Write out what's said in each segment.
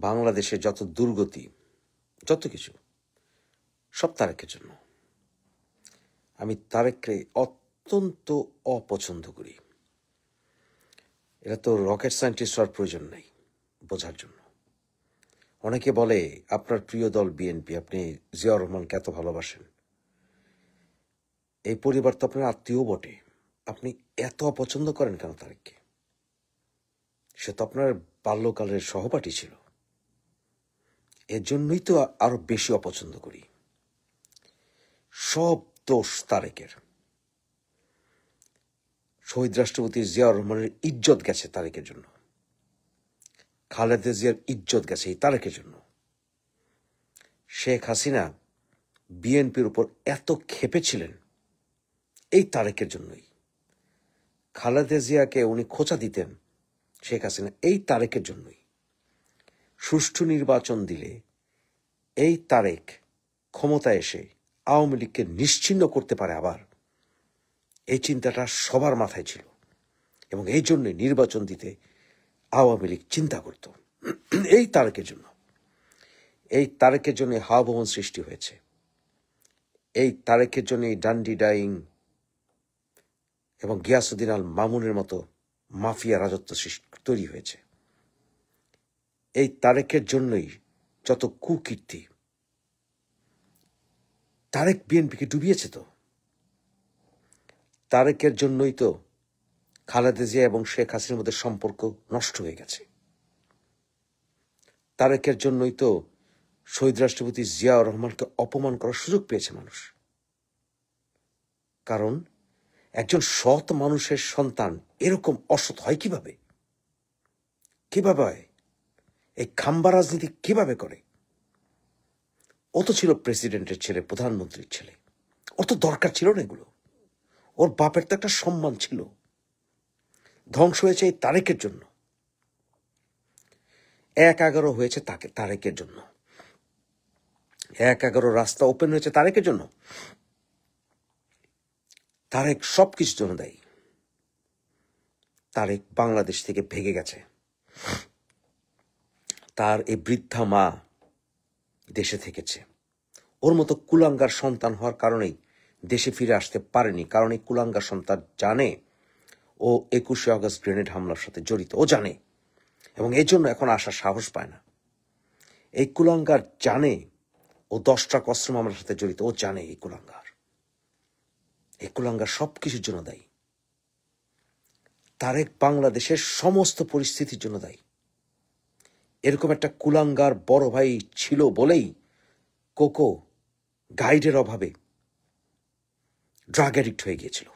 বাংলাদেশে যত দুর্গতি, যত কিছু, সব তারেকের জন্য। আমি তারেককে অত্যন্ত অপছন্দ করি। এটা তো রকেট সায়েন্টিস্ট হওয়ার প্রয়োজন নেই বোঝার জন্য। অনেকে বলে আপনার প্রিয় দল বিএনপি, আপনি জিয়াউর রহমানকে এত ভালোবাসেন, এই পরিবার তো আপনার আত্মীয় বটে, আপনি এত অপছন্দ করেন কেন তারেককে? সে তো আপনার বাল্যকালের সহপাঠী ছিল। এর জন্যই তো আরো বেশি অপছন্দ করি। সব দোষ তারেকের। শহীদ রাষ্ট্রপতি জিয়াউর রহমানের ইজ্জত গেছে তারেকের জন্য, খালেদা জিয়ার ইজ্জত গেছে এই তারেকের জন্য। শেখ হাসিনা বিএনপির উপর এত ক্ষেপেছিলেন এই তারেকের জন্যই। খালেদা জিয়াকে উনি খোঁচা দিতেন শেখ হাসিনা এই তারেকের জন্যই। সুষ্ঠু নির্বাচন দিলে এই তারেক ক্ষমতা এসে আওয়ামী লীগকে নিশ্চিহ্ন করতে পারে আবার, এই চিন্তাটা সবার মাথায় ছিল এবং এই জন্যই নির্বাচন দিতে আওয়ামী লীগ চিন্তা করত। এই তারেকের জন্য, এই তারেকের জন্য হাওয়া সৃষ্টি হয়েছে। এই তারেকের জন্য ডান্ডি ডাইং এবং গিয়াসউদ্দিন আল মামুনের মতো মাফিয়া রাজত্ব তৈরি হয়েছে। এই তারেকের জন্যই যত কুকীর্তি। তারেক বিএনপিকে ডুবিয়েছে তো। তারেকের জন্যই তো খালেদা জিয়া এবং শেখ হাসিনার মধ্যে সম্পর্ক নষ্ট হয়ে গেছে। তারেকের জন্যই তো শহীদ রাষ্ট্রপতি জিয়াউর রহমানকে অপমান করার সুযোগ পেয়েছে মানুষ। কারণ একজন সৎ মানুষের সন্তান এরকম অসৎ হয় কিভাবে? কিভাবে হয়? এই খাম্বা রাজনীতি কিভাবে করে? ও তো ছিল প্রেসিডেন্টের ছেলে, প্রধানমন্ত্রীর ছেলে, ওর তো দরকার ছিল না এগুলো। ওর বাপের তো একটা সম্মান ছিল। ধ্বংস হয়েছে এই তারেকের জন্য। ১-১১ হয়েছে তারেকের জন্য। ১-১১ রাস্তা ওপেন হয়েছে তারেকের জন্য। তারেক সবকিছুর জন্য দায়ী। তারেক বাংলাদেশ থেকে ভেগে গেছে। তার এই বৃদ্ধা মা দেশে থেকেছে। ওর মতো কুলাঙ্গার সন্তান হওয়ার কারণেই দেশে ফিরে আসতে পারেনি। কারণ এই কুলাঙ্গার সন্তান জানে ও ২১শে আগস্ট গ্রেনেড হামলার সাথে জড়িত, ও জানে, এবং এই জন্য এখন আসার সাহস পায় না। এই কুলাঙ্গার জানে ও 10টা অস্ত্র মামলার সাথে জড়িত, ও জানে এই কুলাঙ্গার সবকিছুর জন্য দায়ী। তারেক বাংলাদেশের সমস্ত পরিস্থিতির জন্য দায়ী। এরকম একটা কুলাঙ্গার বড় ভাই ছিল বলেই কোকো গাইডের অভাবে ড্রাগ অ্যাডিক্ট হয়ে গিয়েছিল।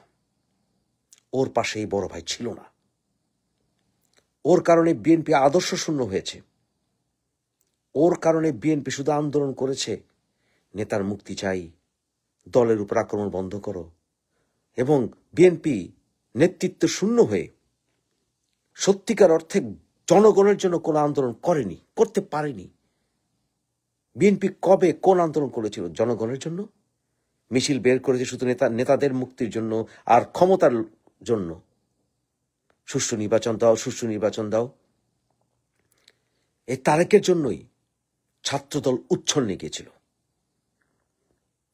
ওর পাশে এই বড় ভাই ছিল না। ওর কারণে বিএনপি আদর্শ শূন্য হয়েছে। ওর কারণে বিএনপি শুধু আন্দোলন করেছে নেতার মুক্তি চাই, দলের উপর আক্রমণ বন্ধ করো, এবং বিএনপি নেতৃত্ব শূন্য হয়ে সত্যিকার অর্থে জনগণের জন্য কোনো আন্দোলন করেনি, করতে পারেনি। বিএনপি কবে কোন আন্দোলন করেছিল? জনগণের জন্য। মিছিল বের করেছে শুধু নেতাদের মুক্তির জন্য আর ক্ষমতার জন্য। সুষ্ঠু নির্বাচন দাও, সুষ্ঠু নির্বাচন দাও। এই তারেকের জন্যই ছাত্রদল উচ্ছন্নে গিয়েছিল,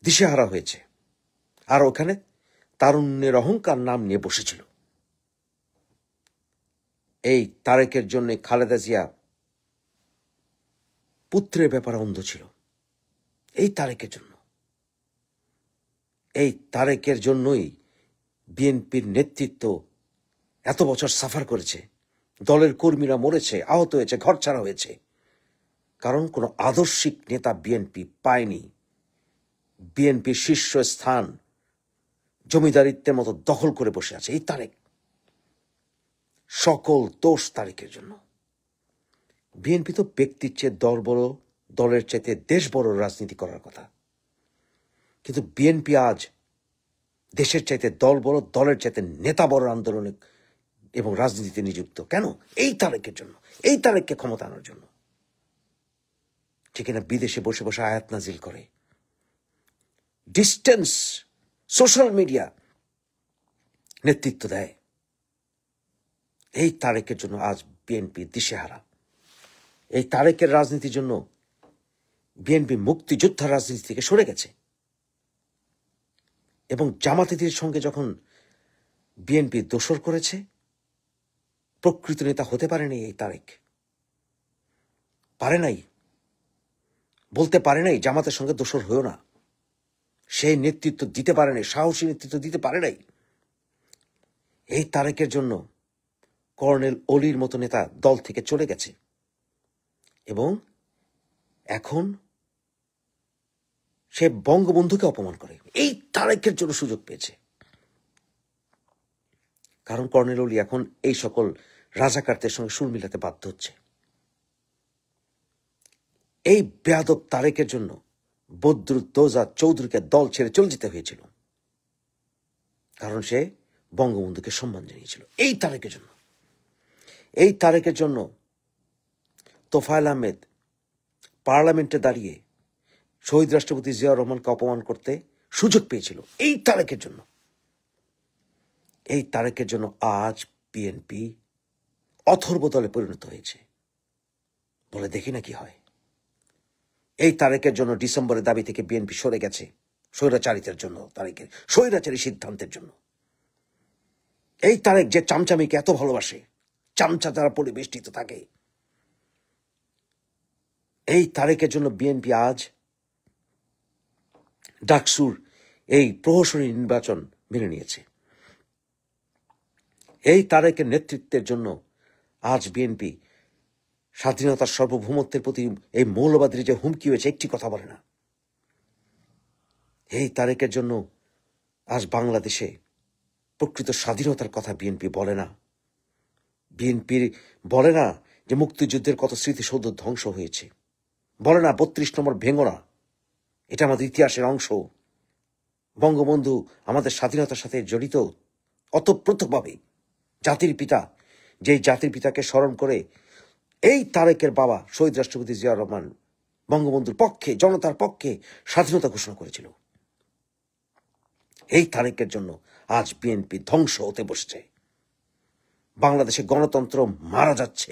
দিশেহারা হয়েছে, আর ওখানে তারুণ্যের অহংকার নাম নিয়ে বসেছিল। এই তারেকের জন্য খালেদা জিয়া পুত্রের ব্যাপারে অন্ধ ছিল। এই তারেকের জন্য, এই তারেকের জন্যই বিএনপির নেতৃত্ব এত বছর সাফার করেছে। দলের কর্মীরা মরেছে, আহত হয়েছে, ঘরছাড়া হয়েছে, কারণ কোনো আদর্শিক নেতা বিএনপি পায়নি। বিএনপির শীর্ষস্থান জমিদারিত্বের মতো দখল করে বসে আছে এই তারেক। সকল দোষ তারেকের জন্য। বিএনপি তো ব্যক্তির চেয়ে দল বড়, দলের চাইতে দেশ বড় রাজনীতি করার কথা, কিন্তু বিএনপি আজ দেশের চাইতে দল বড়, দলের চাইতে নেতা বড় আন্দোলনে এবং রাজনীতিতে নিযুক্ত। কেন? এই তারেকের জন্য, এই তারেককে ক্ষমতা আনার জন্য। ঠিক না? বিদেশে বসে বসে আয়াত নাজিল করে, ডিস্টেন্স, সোশ্যাল মিডিয়া নেতৃত্ব দেয়। এই তারেকের জন্য আজ বিএনপি দিশেহারা। এই তারেকের রাজনীতির জন্য বিএনপি মুক্তিযোদ্ধার রাজনীতি থেকে সরে গেছে এবং জামায়াতের সঙ্গে যখন বিএনপি দোসর করেছে, প্রকৃত নেতা হতে পারেনি এই তারেক। পারে নাই, বলতে পারে নাই জামাতের সঙ্গে দোসর হয়েও না। সেই নেতৃত্ব দিতে পারে নাই, সাহসী নেতৃত্ব দিতে পারে নাই। এই তারেকের জন্য কর্নেল অলির মতো নেতা দল থেকে চলে গেছে এবং এখন সে বঙ্গবন্ধুকে অপমান করে। এই তারেকের জন্য সুযোগ পেয়েছে, কারণ কর্নেল অলি এখন এই সকল রাজাকারদের সঙ্গে সুর মিলাতে বাধ্য হচ্ছে। এই বেয়াদব তারেকের জন্য বদরুদ্দোজা চৌধুরীকে দল ছেড়ে চলে যেতে হয়েছিল, কারণ সে বঙ্গবন্ধুকে সম্মান জানিয়েছিল। এই তারেকের জন্য, এই তারেকের জন্য তোফায়েল আহমেদ পার্লামেন্টে দাঁড়িয়ে শহীদ রাষ্ট্রপতি জিয়াউর রহমানকে অপমান করতে সুযোগ পেয়েছিল। এই তারেকের জন্য, এই তারেকের জন্য আজ বিএনপি অথর্ব দলে পরিণত হয়েছে। বলে দেখি না কি হয়। এই তারেকের জন্য ডিসেম্বরের দাবি থেকে বিএনপি সরে গেছে, স্বৈরাচারিতার জন্য, তারেকের স্বৈরাচারী সিদ্ধান্তের জন্য। এই তারেক যে চামচামিকে এত ভালোবাসে, চামচা দ্বারা পরিবেষ্টিত থাকে, এই তারেকের জন্য বিএনপি আজ ডাকসুর এই প্রহসনী নির্বাচন মেনে নিয়েছে। এই তারেকের নেতৃত্বের জন্য আজ বিএনপি স্বাধীনতার সার্বভৌমত্বের প্রতি এই মৌলবাদীর যে হুমকি হয়েছে, একটি কথা বলে না। এই তারেকের জন্য আজ বাংলাদেশে প্রকৃত স্বাধীনতার কথা বিএনপি বলে না। বিএনপি বলে না যে মুক্তিযুদ্ধের কত স্মৃতিসৌধ ধ্বংস হয়েছে, বলে না ৩২ নম্বর ভেঙো না, এটা আমাদের ইতিহাসের অংশ। বঙ্গবন্ধু আমাদের স্বাধীনতার সাথে জড়িত অতপ্রতভাবে। জাতির পিতা, যেই জাতির পিতাকে স্মরণ করে এই তারেকের বাবা শহীদ রাষ্ট্রপতি জিয়াউর রহমান বঙ্গবন্ধুর পক্ষে, জনতার পক্ষে স্বাধীনতা ঘোষণা করেছিল। এই তারেকের জন্য আজ বিএনপি ধ্বংস হতে বসছে। বাংলাদেশে গণতন্ত্র মারা যাচ্ছে।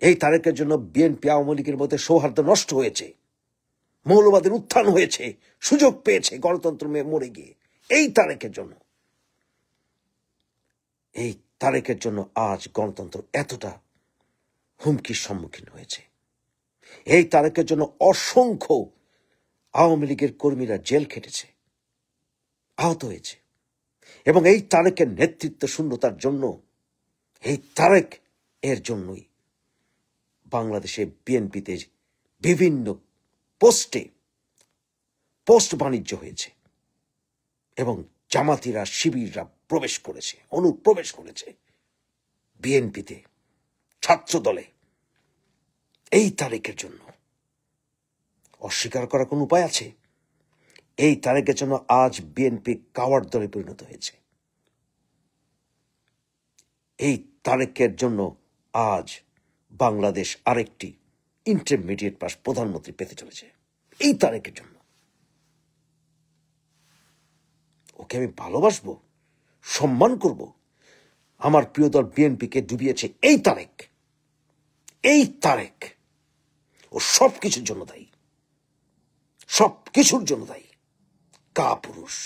এই তারেকের জন্য বিএনপি আওয়ামী লীগের মধ্যে সৌহার্দ্য নষ্ট হয়েছে, মৌলবাদের উত্থান হয়েছে, সুযোগ পেয়েছে গণতন্ত্র মরে গিয়ে। এই তারেকের জন্য, এই তারেকের জন্য আজ গণতন্ত্র এতটা হুমকির সম্মুখীন হয়েছে। এই তারেকের জন্য অসংখ্য আওয়ামী লীগের কর্মীরা জেল খেটেছে, আহত হয়েছে। এবং এই তারেকের নেতৃত্ব শূন্যতার জন্য, এই তারেক এর জন্যই বাংলাদেশে বিএনপিতে বিভিন্ন পোস্ট বাণিজ্য হয়েছে এবং জামাতিরা, শিবিররা প্রবেশ করেছে, অনুপ্রবেশ করেছে বিএনপিতে, ছাত্র দলে। এই তারেকের জন্য অস্বীকার করার কোন উপায় আছে? এই তারেকের জন্য আজ বিএনপি কাওয়ার্ড দলে পরিণত হয়েছে। এই তারেকের জন্য আজ বাংলাদেশ আরেকটি ইন্টারমিডিয়েট পাস প্রধানমন্ত্রী পেতে চলেছে। এই তারেকের জন্য ওকে আমি ভালোবাসবো, সম্মান করব। আমার প্রিয় দল বিএনপিকে ডুবিয়েছে এই তারেক। এই তারেক ও সবকিছুর জন্য দায়ী, সবকিছুর জন্য দায়ী। কাপুরুষ।